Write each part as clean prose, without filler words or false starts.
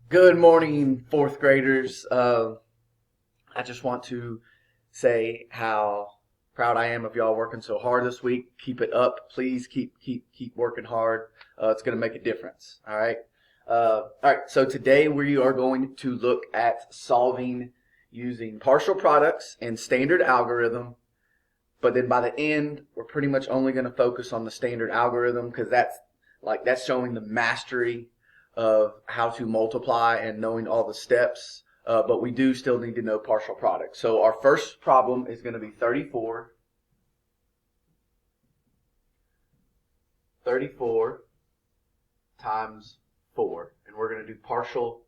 Good morning, fourth graders. I just want to say how proud I am of y'all working so hard this week. Keep it up, please. Keep working hard. It's going to make a difference. All right. All right. So today we are going to look at solving using partial products and standard algorithm. But then by the end, we're pretty much only going to focus on the standard algorithm because that's showing the mastery of how to multiply and knowing all the steps. But we do still need to know partial products. So our first problem is going to be 34 times 4. And we're going to do partial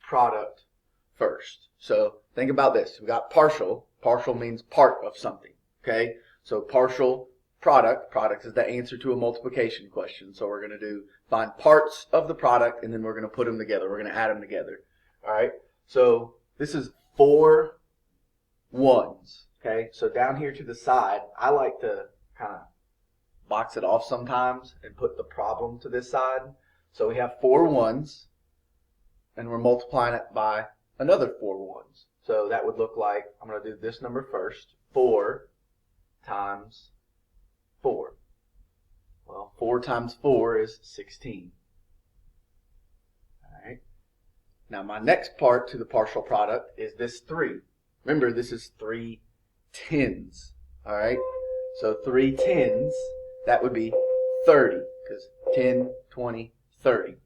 product first. So think about this. We got partial. Partial means part of something. Okay? So partial product is the answer to a multiplication question. So we're going to find parts of the product, and then we're going to put them together. We're going to add them together. All right? So this is 4 ones. Okay? So down here to the side, I like to kind of box it off sometimes and put the problem to this side. So we have 4 ones, and we're multiplying it by another 4 ones. So that would look like, I'm going to do this number first, 4 times 4. Well, 4 times 4 is 16. All right. Now my next part to the partial product is this 3. Remember, this is 3 tens. All right. So 3 tens, that would be 30, because 10, 20, 30.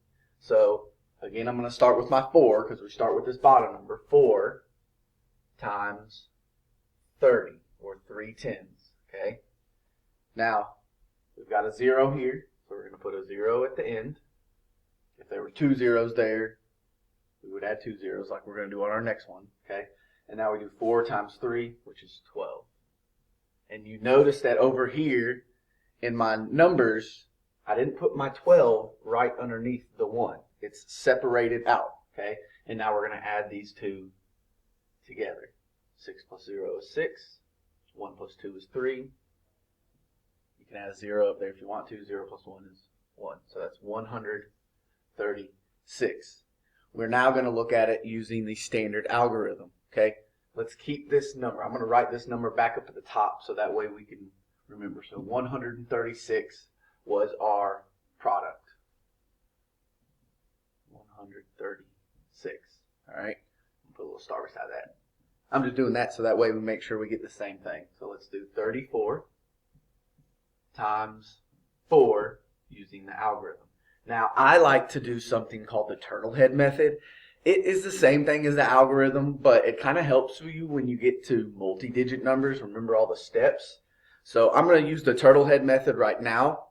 So again, I'm going to start with my 4 because we start with this bottom number. 4 times 30, or 3 tens. Okay. Now, we've got a 0 here, so we're going to put a 0 at the end. If there were 2 zeros there, we would add 2 zeros like we're going to do on our next one. Okay. And now we do 4 times 3, which is 12. And you notice that over here in my numbers, I didn't put my 12 right underneath the 1. It's separated out. Okay. And now we're going to add these two together. 6 plus 0 is 6. 1 plus 2 is 3. You can add a 0 up there if you want to. 0 plus 1 is 1. So that's 136. We're now going to look at it using the standard algorithm. Okay? Let's keep this number. I'm going to write this number back up at the top so that way we can remember. So 136 was our product. 136. All right? Put a little star beside that. I'm just doing that so that way we make sure we get the same thing. So let's do 34 times 4 using the algorithm. Now, I like to do something called the turtle head method. It is the same thing as the algorithm, but it kind of helps you when you get to multi-digit numbers. Remember all the steps. So I'm going to use the turtle head method right now,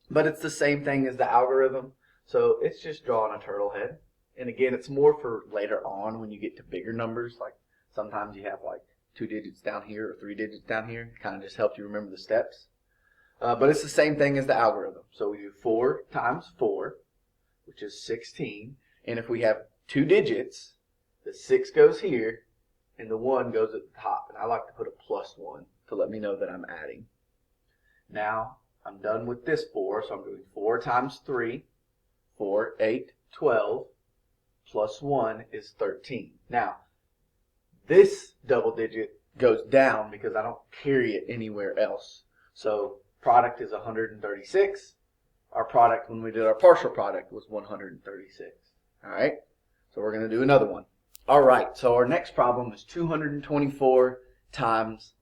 but it's the same thing as the algorithm. So it's just drawing a turtle head. And again, it's more for later on when you get to bigger numbers, like sometimes you have like 2 digits down here or 3 digits down here. It kind of just helps you remember the steps. But it's the same thing as the algorithm. So we do 4 times 4, which is 16. And if we have 2 digits, the 6 goes here and the 1 goes at the top. And I like to put a plus 1 to let me know that I'm adding. Now I'm done with this 4, so I'm doing 4 times 3. 4, 8, 12, plus 1 is 13. Now, this double digit goes down because I don't carry it anywhere else. So product is 136. Our product when we did our partial product was 136. All right, so we're going to do another one. All right, so our next problem is 224 times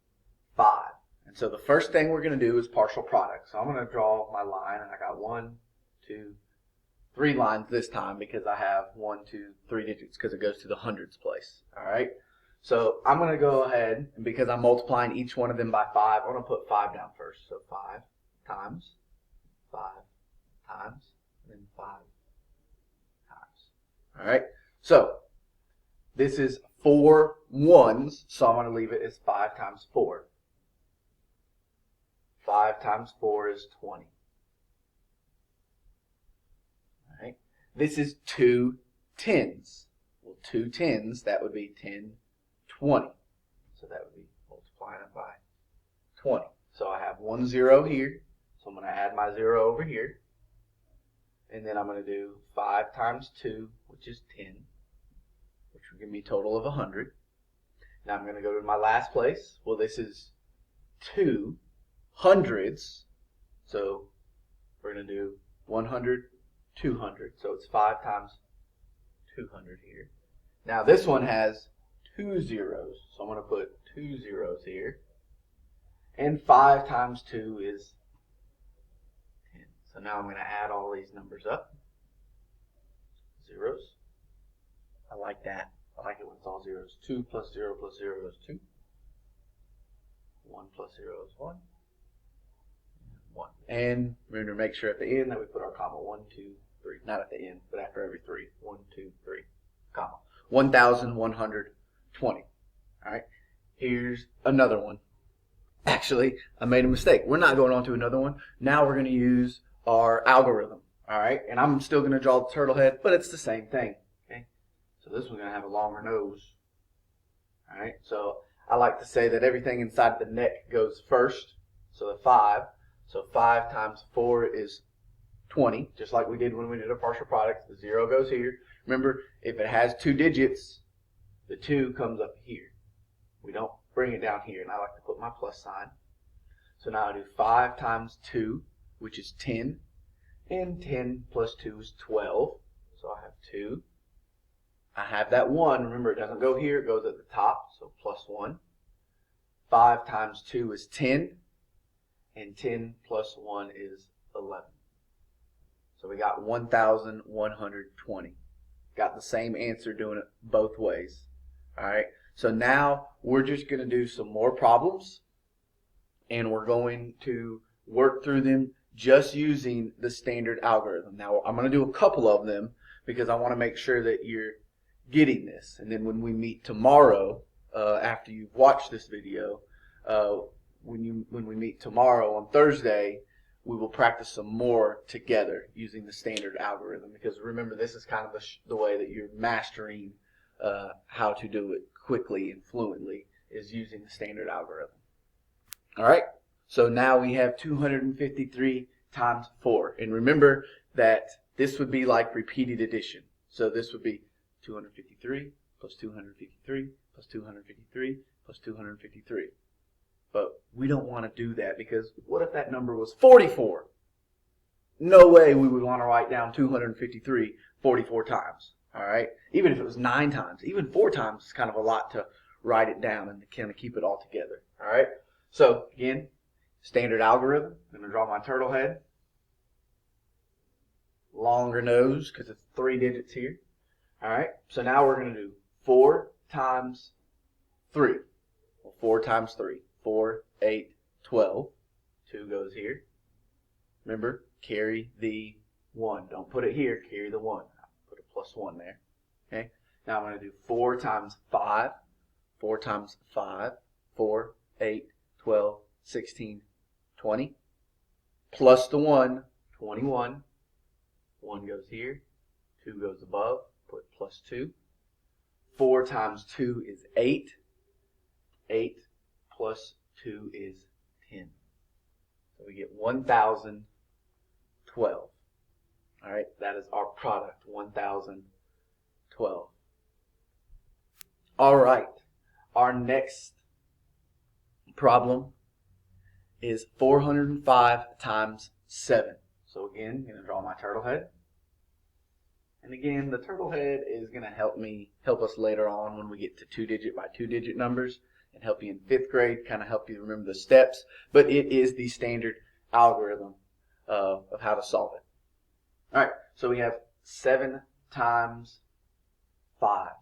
5. And so the first thing we're going to do is partial product. So I'm going to draw my line, and I got 1, 2, 3 lines this time because I have 1, 2, 3 digits because it goes to the hundreds place. All right. So I'm going to go ahead, and because I'm multiplying each one of them by 5, I'm going to put 5 down first. So 5 times, 5 times, and then 5 times. All right. So this is 4 ones, so I'm going to leave it as 5 times 4. 5 times 4 is 20. All right. This is 2 tens. Well, 2 tens, that would be 10, 20. So that would be multiplying it by 20. So I have 1 0 here. So I'm going to add my 0 over here. and then I'm going to do 5 times 2, which is 10, which will give me a total of 100. Now I'm going to go to my last place. Well, this is 2 hundreds, so we're going to do 100, 200. So it's 5 times 200 here. Now this one has 2 zeros, so I'm going to put 2 zeros here. And 5 times 2 is 10. So now I'm going to add all these numbers up. Zeros. I like that. I like it when it's all zeros. 2 plus 0 plus 0 is 2. 1 plus 0 is 1. 1. And remember to make sure at the end that we put our comma. 1, 2, 3. Not at the end, but after every 3. 1, 2, 3, comma. 1,120. Alright. Here's another one. Actually, I made a mistake. We're not going on to another one. Now we're going to use our algorithm. Alright. And I'm still going to draw the turtle head, but it's the same thing. Okay. So this one's going to have a longer nose. Alright. So I like to say that everything inside the neck goes first. So the 5. So 5 times 4 is 20, just like we did when we did a partial product. The 0 goes here. Remember, if it has 2 digits, the 2 comes up here. We don't bring it down here, and I like to put my plus sign. So now I do 5 times 2, which is 10, and 10 plus 2 is 12. So I have 2. I have that 1. Remember, it doesn't go here. It goes at the top, so plus 1. 5 times 2 is 10. And 10 plus 1 is 11. So we got 1,120. Got the same answer doing it both ways. Alright, so now we're just going to do some more problems. And we're going to work through them just using the standard algorithm. Now I'm going to do a couple of them because I want to make sure that you're getting this. And then when we meet tomorrow, after you've watched this video, when we meet tomorrow on Thursday, we will practice some more together using the standard algorithm. Because remember, this is kind of the way that you're mastering how to do it quickly and fluently, is using the standard algorithm. All right. So now we have 253 times 4, and remember that this would be like repeated addition. So this would be 253 plus 253 plus 253 plus 253. But we don't want to do that, because what if that number was 44? No way we would want to write down 253 44 times. All right? Even if it was 9 times. Even 4 times is kind of a lot to write it down and to kind of keep it all together. All right? So, again, standard algorithm. I'm going to draw my turtle head. Longer nose, because it's 3 digits here. All right? So now we're going to do 4 times 3. Well, 4 times 3. 4, 8, 12. 2 goes here. Remember, carry the 1. Don't put it here, carry the 1. Put a plus 1 there. Okay? Now I'm going to do 4 times 5. 4 times 5. 4, 8, 12, 16, 20. Plus the 1, 21. 1 goes here. 2 goes above. Put plus 2. 4 times 2 is 8. 8 plus 2 is 10. So we get 1,012. All right, that is our product, 1,012. All right, our next problem is 405 times 7. So again, I'm going to draw my turtle head. And again, the turtle head is going to help us later on when we get to 2-digit by 2-digit numbers, and help you in 5th grade, kind of help you remember the steps. But it is the standard algorithm of how to solve it. All right, so we have 7 times 5.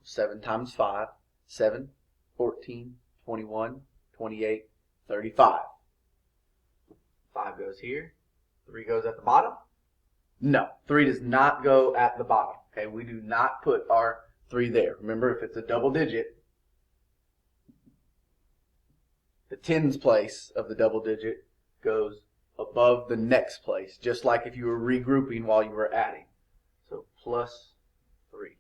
7 times 5, 7, 14, 21, 28, 35. 5 goes here. 3 goes at the bottom. No, 3 does not go at the bottom. Okay, we do not put our 3 there. Remember, if it's a double digit, the tens place of the double digit goes above the next place, just like if you were regrouping while you were adding. So plus 3.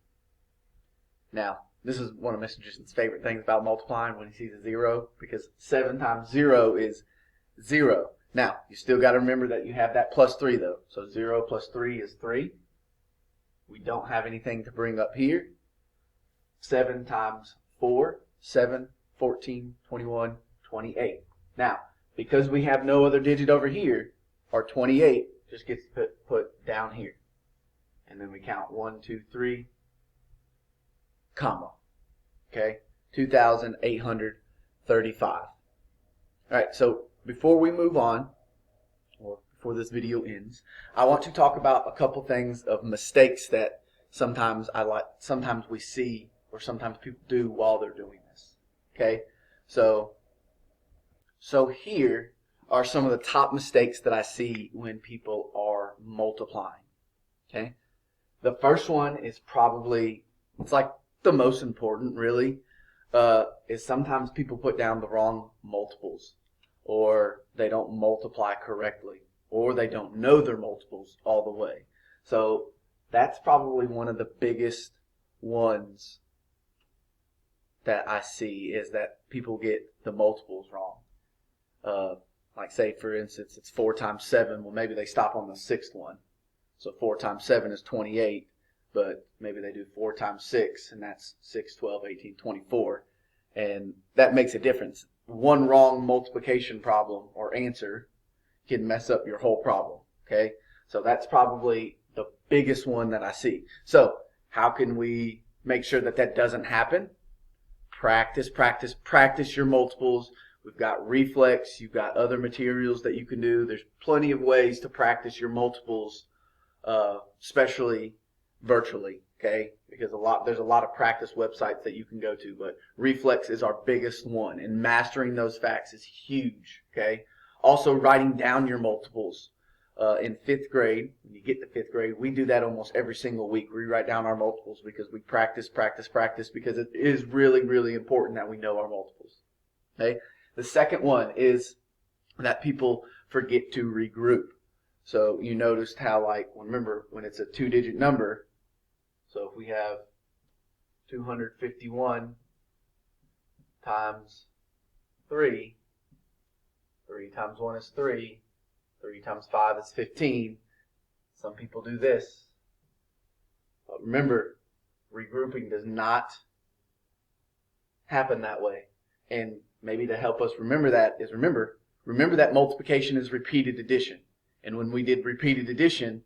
Now, this is one of Mr. Justin's favorite things about multiplying, when he sees a 0, because 7 times 0 is 0. Now, you still got to remember that you have that plus 3 though. So 0 plus 3 is 3. We don't have anything to bring up here. 7 times 4, 7, 14, 21, 28. Now, because we have no other digit over here, our 28 just gets put down here. And then we count 1, 2, 3, comma. Okay? 2,835. All right, so before we move on, or before this video ends, I want to talk about a couple things of mistakes that sometimes we see or sometimes people do while they're doing this. Okay? So here are some of the top mistakes that I see when people are multiplying. Okay? The first one is probably, it's like the most important really, is sometimes people put down the wrong multiples, or they don't multiply correctly, or they don't know their multiples all the way. So that's probably one of the biggest ones that I see, is that people get the multiples wrong. Like say for instance it's 4 times 7, well maybe they stop on the sixth one. So 4 times 7 is 28, but maybe they do 4 times 6, and that's 6, 12, 18, 24. And that makes a difference. One wrong multiplication problem or answer can mess up your whole problem. Okay? So that's probably the biggest one that I see. So how can we make sure that that doesn't happen? Practice, practice, practice your multiples. We've got Reflex. You've got other materials that you can do. There's plenty of ways to practice your multiples, especially virtually, okay? Because there's a lot of practice websites that you can go to, but Reflex is our biggest one, and mastering those facts is huge, okay? Also, writing down your multiples. In 5th grade, when you get to 5th grade, we do that almost every single week. We write down our multiples because we practice, practice, practice, because it is really, really important that we know our multiples, okay? The second one is that people forget to regroup. So you noticed how, like, remember when it's a 2-digit number, so if we have 251 times 3, 3 times 1 is 3, 3 times 5 is 15. Some people do this. But remember, regrouping does not happen that way. And maybe to help us remember that is remember that multiplication is repeated addition. And when we did repeated addition,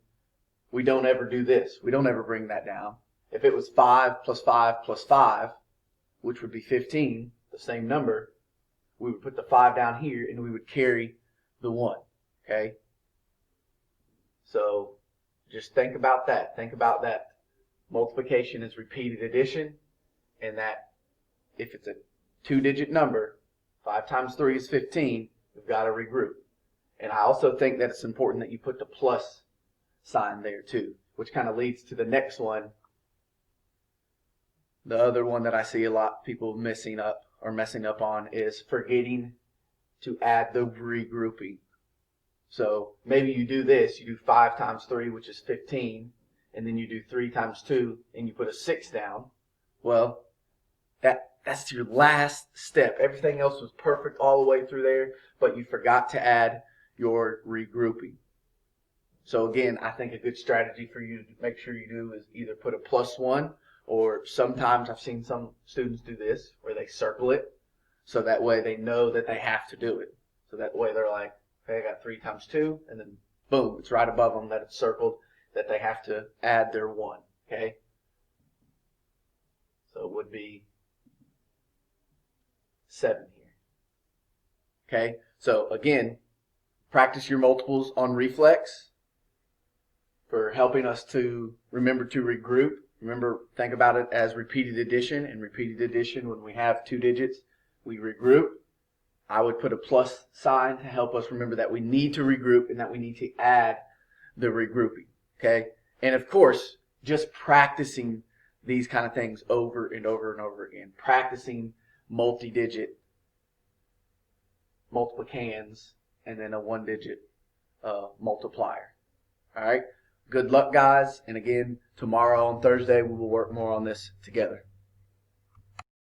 we don't ever do this. We don't ever bring that down. If it was 5 plus 5 plus 5, which would be 15, the same number, we would put the 5 down here and we would carry the 1. Okay? So just think about that. Think about that multiplication is repeated addition, and that if it's a 2-digit number, 5 times 3 is 15, we've got to regroup. And I also think that it's important that you put the plus sign there too, which kind of leads to the next one. The other one that I see a lot of people messing up on is forgetting to add the regrouping. So maybe you do this, you do 5 times 3, which is 15, and then you do 3 times 2, and you put a 6 down. Well, that's your last step. Everything else was perfect all the way through there, but you forgot to add your regrouping. So again, I think a good strategy for you to make sure you do is either put a +1, or sometimes I've seen some students do this, where they circle it, so that way they know that they have to do it. So that way they're like, okay, I got 3 times 2, and then boom, it's right above them that it's circled that they have to add their 1, okay? So it would be 7 here. Okay, so again, practice your multiples on Reflex for helping us to remember to regroup. Remember, think about it as repeated addition, and repeated addition, when we have 2 digits, we regroup. I would put a plus sign to help us remember that we need to regroup and that we need to add the regrouping. Okay, and of course, just practicing these kind of things over and over and over again. Practicing multi-digit multiplicans and then a 1-digit multiplier. All right. Good luck, guys. And again, tomorrow on Thursday, we will work more on this together.